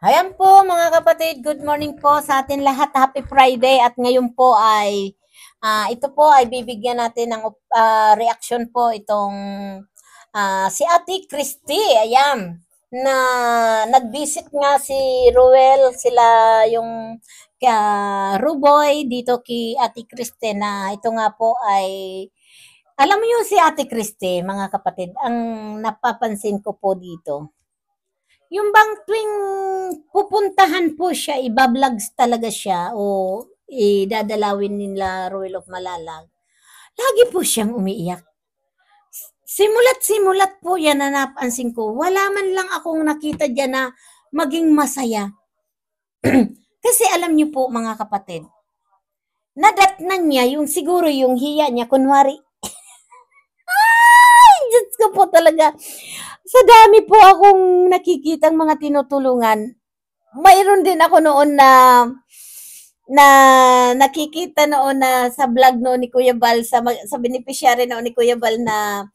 Ayan po mga kapatid, good morning po sa atin lahat. Happy Friday at ngayon po ay ito po ay bibigyan natin ng reaction po itong si Ate Christy. Ayan, na nag-visit nga si Ruel, sila yung Ruboy dito kay Ate Christy na ito nga po ay alam mo yung si Ate Christy, mga kapatid, ang napapansin ko po dito yung bang tuwing pupuntahan po siya, iba-vlogs talaga siya o idadalawin nila Royal of Malalag, lagi po siyang umiiyak. Simulat-simulat po yan na napansin ko. Wala man lang akong nakita diyan na maging masaya. Kasi alam niyo po mga kapatid, nadatnan niya yung siguro yung hiya niya, kunwari, ay, Diyos ko po talaga. Sa dami po akong nakikitang mga tinutulungan, mayroon din ako noon na nakikita noon na sa vlog noon ni Kuya Bal sa beneficiary noon ni Kuya Bal na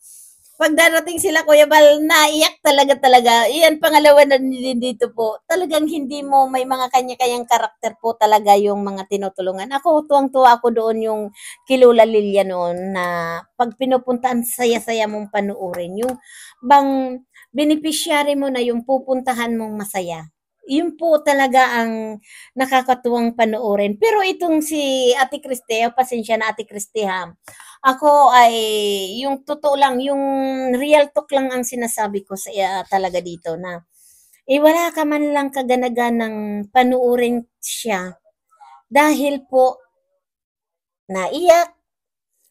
pag darating sila Kuya Bal naiyak talaga. Iyan pangalawa na din dito po. Talagang hindi mo may mga kanya-kanyang karakter po talaga yung mga tinutulungan. Ako tuwang-tuwa ako doon yung Kilula Lilia noon na pag pinupuntahan saya-saya mong panuorin. Yung bang beneficiary mo na yung pupuntahan mong masaya. Yun po talaga ang nakakatuwang panoorin. Pero itong si Ate Christy, pasensya na Ate Christy ha. Ako ay yung totoo lang, yung real talk lang ang sinasabi ko sa talaga dito na wala ka man lang kaganaganang panuorin siya dahil po naiyak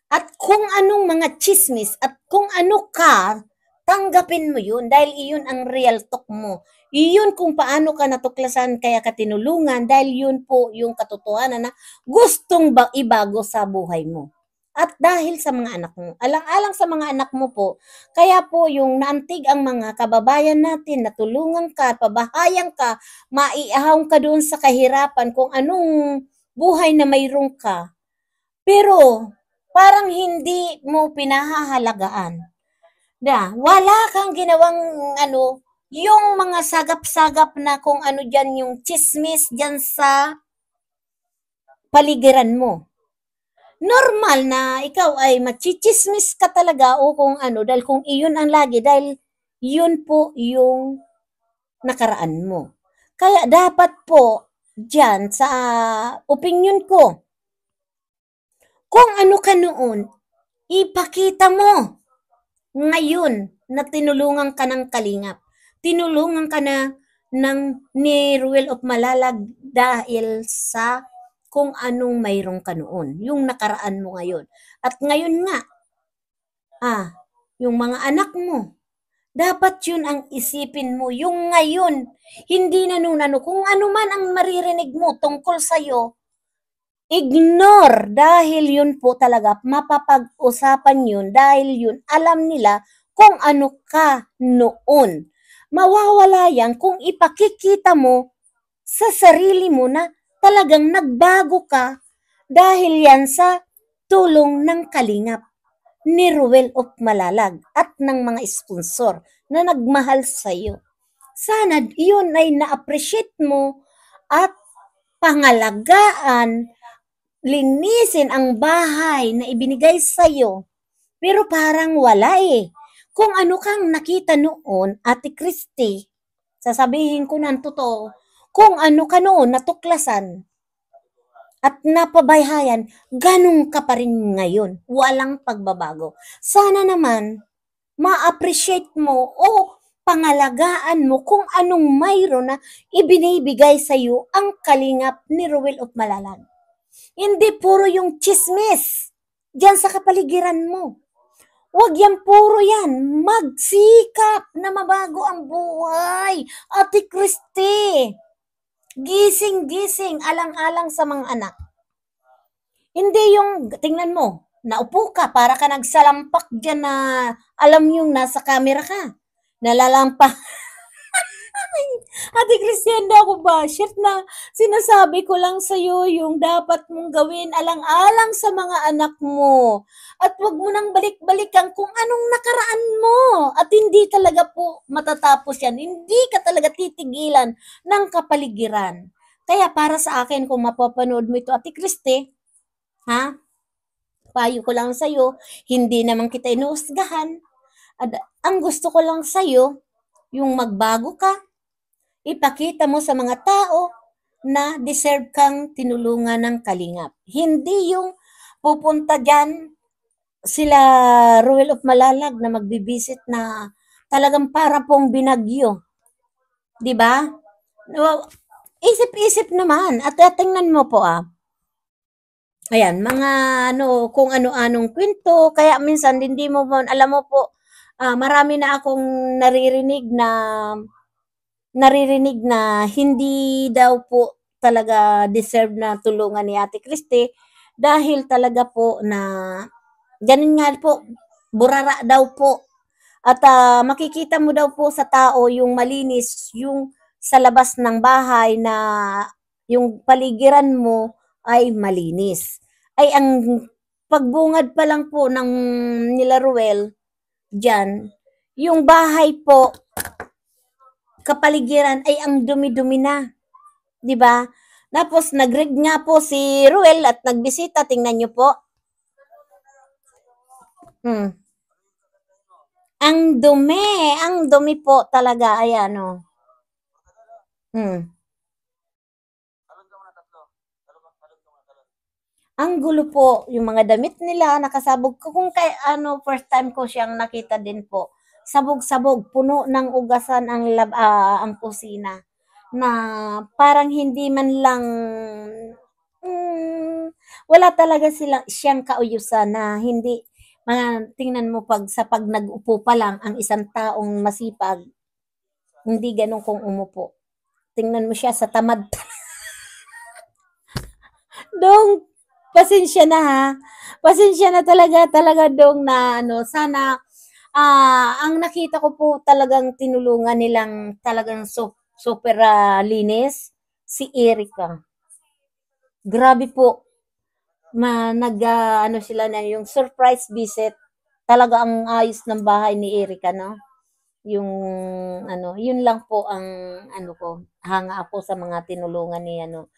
at kung anong mga chismis at kung ano ka, tanggapin mo yun dahil iyon ang real talk mo. Iyon kung paano ka natuklasan kaya ka tinulungan dahil yun po yung katotohanan na gustong ibago sa buhay mo. At dahil sa mga anak mo, alang-alang sa mga anak mo po, kaya po yung naantig ang mga kababayan natin, natulungan ka, pabahayan ka, maiahong ka doon sa kahirapan kung anong buhay na mayroon ka. Pero parang hindi mo pinahahalagaan. Wala kang ginawang ano, yung mga sagap-sagap na kung ano diyan yung chismis diyan sa paligiran mo. Normal na ikaw ay machichismis ka talaga o kung ano dahil kung iyon ang lagi dahil yun po yung nakaraan mo. Kaya dapat po diyan sa opinion ko, kung ano ka noon, ipakita mo ngayon na tinulungan ka ng kalingap. Tinulungan ka na ni Ruel of Malalag dahil sa kung anong mayroon ka noon. Yung nakaraan mo ngayon. At ngayon nga, yung mga anak mo, dapat yun ang isipin mo. Yung ngayon, hindi na nun ano. Kung ano man ang maririnig mo tungkol sa'yo, ignore dahil yun po talaga mapapag-usapan yun dahil yun alam nila kung ano ka noon. Mawawala yan kung ipakikita mo sa sarili mo na talagang nagbago ka dahil yan sa tulong ng kalingap ni Ruel of Malalag at ng mga sponsor na nagmahal sa iyo. Sana yun ay na-appreciate mo at pangalagaan, linisin ang bahay na ibinigay sa iyo. Pero parang wala eh. Kung ano kang nakita noon, Ate Christy, sasabihin ko ng totoo, kung ano ka noon natuklasan at napabayhayan, ganun ka pa rin ngayon. Walang pagbabago. Sana naman, ma-appreciate mo o pangalagaan mo kung anong mayroon na ibinibigay sa iyo ang kalingap ni Ruel of Malalag. Hindi puro yung chismis diyan sa kapaligiran mo. Huwag yan puro yan. Magsikap na mabago ang buhay. Ate Christy, gising-gising, alang-alang sa mga anak. Hindi yung, tingnan mo, naupo ka, para ka nagsalampak dyan na alam yung nasa camera ka. Nalalampak. Ate Christian, hindi ako basher na sinasabi ko lang sa'yo yung dapat mong gawin alang-alang sa mga anak mo. At wag mo nang balik-balikan kung anong nakaraan mo. At hindi talaga po matatapos yan. Hindi ka talaga titigilan ng kapaligiran. Kaya para sa akin, kung mapapanood mo ito, Ate Christy, ha? Payo ko lang sa'yo, hindi naman kita inuusgahan. Ang gusto ko lang sa'yo, yung magbago ka, ipakita mo sa mga tao na deserve kang tinulungan ng kalingap. Hindi yung pupunta dyan sila Ruel of Malalag na magbibisit na talagang para pong binagyo. 'Di ba? Isip-isip naman at tingnan mo po ayan, mga ano, kung ano-anong kwento, kaya minsan hindi mo alam mo po, marami na akong naririnig na hindi daw po talaga deserve na tulungan ni Ate Christy dahil talaga po na ganun nga po, burara daw po. At makikita mo daw po sa tao yung malinis, yung sa labas ng bahay na yung paligiran mo ay malinis. Ay ang pagbungad pa lang po ng nila Ruel dyan, yung bahay po kapaligiran ay ang dumi-dumi na, 'di ba? Tapos nag-read nga po si Ruel at nagbisita, tingnan niyo po. Hmm. Ang dumi po talaga, ayan oh. Hmm. Ang gulo po, yung mga damit nila nakasabog ko kung kay ano first time ko siyang nakita din po. Sabog-sabog, puno ng ugasan ang kusina na parang hindi man lang wala talaga siyang kauyusan na hindi tingnan mo pag nag-upo pa lang ang isang taong masipag, hindi ganun kung umupo. Tingnan mo siya sa tamad. Dong, pasensya na ha. Pasensya na talaga dong na ano, sana ang nakita ko po talagang tinulungan nilang talagang super linis si Erica. Grabe po. Ano sila na yung surprise visit. Talaga ang ayos ng bahay ni Erica, no? Yung ano, yun lang po ang ano ko, hanga ako sa mga tinulungan ni ano.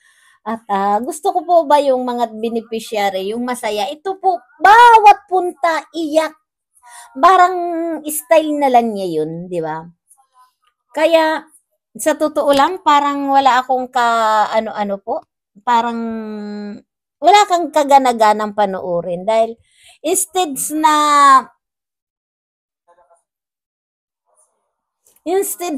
At gusto ko po ba yung mga beneficiary, yung masaya, ito po, bawat punta, iyak. Parang style na lang niya yun, di ba? Kaya, sa totoo lang, parang wala akong ano-ano po, parang wala kang kagana-ganang panoorin dahil instead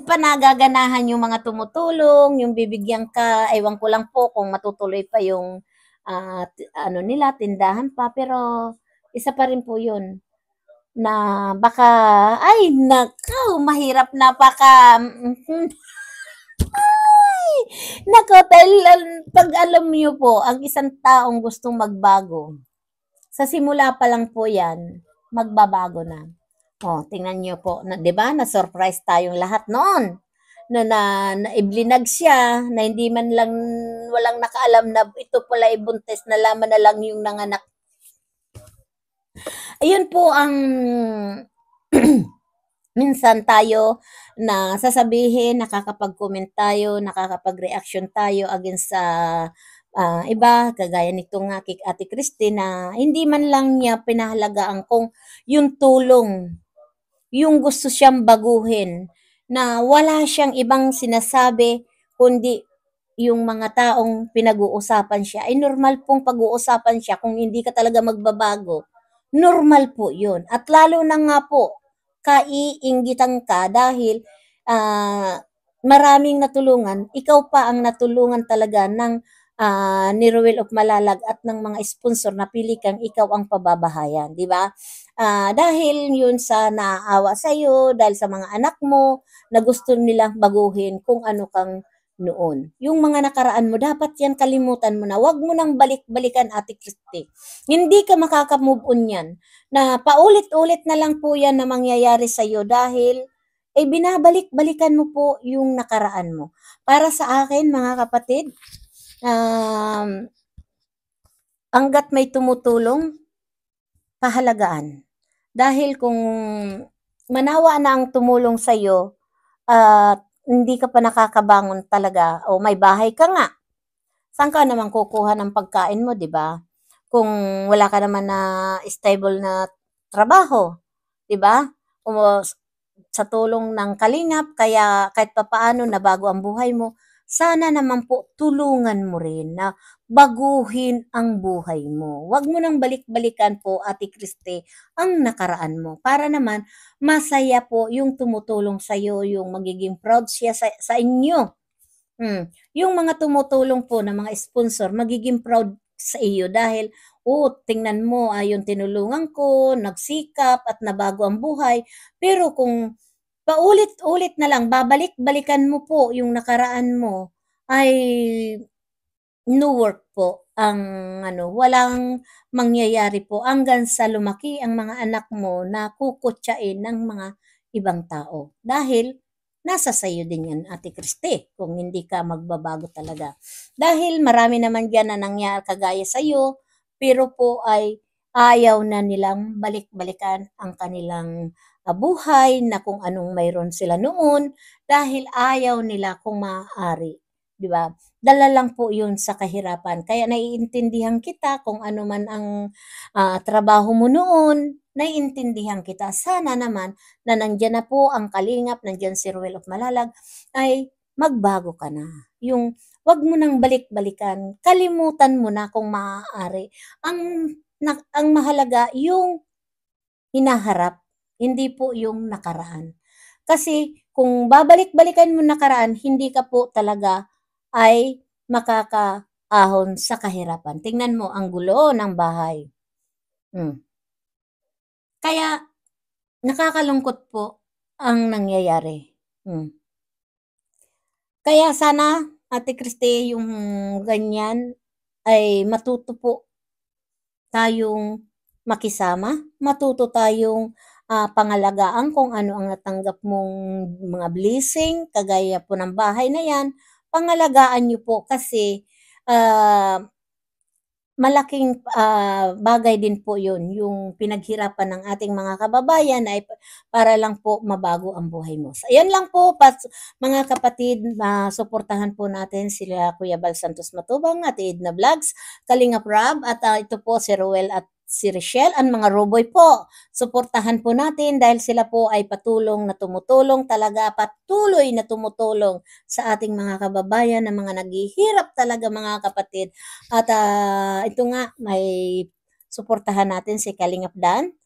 pa nagaganahan yung mga tumutulong, yung bibigyan ka, ewan ko lang po kung matutuloy pa yung ano nila, tindahan pa, pero isa pa rin po yun na baka, ay nakaw, mahirap ay, nako, dahil pag alam niyo po, ang isang taong gustong magbago, sa simula pa lang po yan, magbabago na. Oh, tingnan niyo po, na, 'di ba? Na-surprise tayong lahat noon. Na iblinag siya na hindi man lang walang nakaalam na ito pala ay buntis, nalaman na lang yung nanganak. Ayun po ang minsan tayo na sasabihin, nakakapag-comment tayo, nakakapag-reaction tayo against sa iba, kagaya nito nga kay Ate Christy na hindi man lang niya pinahalagaan kung yung tulong, yung gusto siyang baguhin, na wala siyang ibang sinasabi kundi yung mga taong pinag-uusapan siya. Ay normal pong pag-uusapan siya kung hindi ka talaga magbabago. Normal po yun. At lalo na nga po, kaiinggitan ka dahil maraming natulungan, ikaw pa ang natulungan talaga ng ni Ruel of Malalag at ng mga sponsor na pili kang ikaw ang pababahayan, di ba? Dahil yun sa naawa sa iyo, dahil sa mga anak mo na gusto nilang baguhin kung ano kang noon. Yung mga nakaraan mo, dapat yan kalimutan mo na. Huwag mo nang balik-balikan, Ate Christy. Hindi ka makaka-move on yan. Na paulit-ulit na lang po yan na mangyayari sa iyo dahil eh binabalik-balikan mo po yung nakaraan mo. Para sa akin mga kapatid, um, hangga't may tumutulong, pahalagaan. Dahil kung manawa na ang tumulong sa'yo at hindi ka pa nakakabangon talaga o may bahay ka nga, saan ka naman kukuha ng pagkain mo, 'di ba? Kung wala ka naman na stable na trabaho, 'di ba? O sa tulong ng kalingap kaya kahit papaano nabago ang buhay mo, sana naman po tulungan mo rin na baguhin ang buhay mo. Huwag mo nang balik-balikan po, Ate Christy, ang nakaraan mo para naman masaya po yung tumutulong sa'yo, yung magiging proud siya sa inyo. Yung mga tumutulong po na mga sponsor magiging proud sa iyo dahil, tingnan mo, yung tinulungan ko, nagsikap at nabago ang buhay. Pero kung paulit-ulit na lang babalik-balikan mo po yung nakaraan mo, ay no work po ang walang mangyayari po hanggang sa lumaki ang mga anak mo na kukutyain ng mga ibang tao. Dahil nasa sa'yo din 'yan, Ate Christy, kung hindi ka magbabago talaga. Dahil marami naman diyan na kagaya sa'yo, pero po ay ayaw na nilang balik-balikan ang kanilang, buhay na kung anong mayroon sila noon dahil ayaw nila kung maaari, 'di ba? Dala lang po 'yun sa kahirapan. Kaya naiintindihan kita kung ano man ang, trabaho mo noon, naiintindihan kita. Sana naman na nandiyan na po ang kalingap, nandiyan si Ruel of Malalag, ay magbago ka na. Yung 'wag mo nang balik-balikan, kalimutan mo na kung maaari. Ang mahalaga yung hinaharap, hindi po yung nakaraan. Kasi kung babalik-balikan mo nakaraan, hindi ka po talaga ay makakaahon sa kahirapan. Tingnan mo ang gulo ng bahay. Hmm. Kaya nakakalungkot po ang nangyayari. Hmm. Kaya sana, Ate Christy, yung ganyan ay matuto po tayong makisama, matuto tayong, pangalagaan kung ano ang natanggap mong mga blessing, kagaya po ng bahay na 'yan, pangalagaan niyo po kasi, ah, malaking, bagay din po 'yun, yung pinaghirapan ng ating mga kababayan ay para lang po mabago ang buhay mo. So ayan lang po mga kapatid, suportahan po natin sila Kuya Bal Santos Matubang, Ate Edna Vlogs, Kalingap Rab at, ito po si Ruel at si Richelle, ang mga Roboy po. Suportahan po natin dahil sila po ay tumutulong talaga, patuloy na tumutulong sa ating mga kababayan na mga naghihirap talaga mga kapatid. At, ito nga may suportahan natin si Kalingap Dan,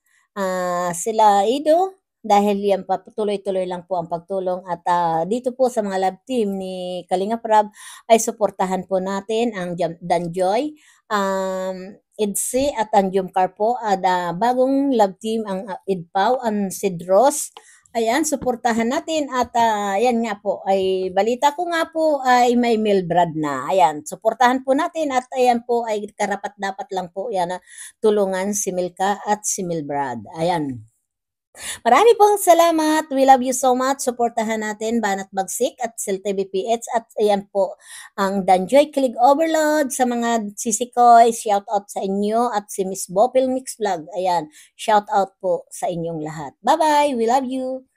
sila Ido, dahil yan tuloy-tuloy lang po ang pagtulong at, dito po sa mga love team ni Kalingap Rab ay suportahan po natin ang Danjoy, Idsi at ang Jumcar po at, bagong love team ang, Idpaw, ang Sidros. Ayan, suportahan natin at, yan nga po ay balita ko nga po ay may Milbrad na. Ayan, suportahan po natin at ayan po ay karapat-dapat lang po yan na tulungan si Milka at si Milbrad. Ayan. Marami pong salamat. We love you so much. Suportahan natin Banat Bagsik at Sil TVPH at ayan po ang Danjoy Kilig Overload sa mga sisikoy. Shout out sa inyo at si Miss Bopil Mix Vlog. Ayan, shout out po sa inyong lahat. Bye-bye. We love you.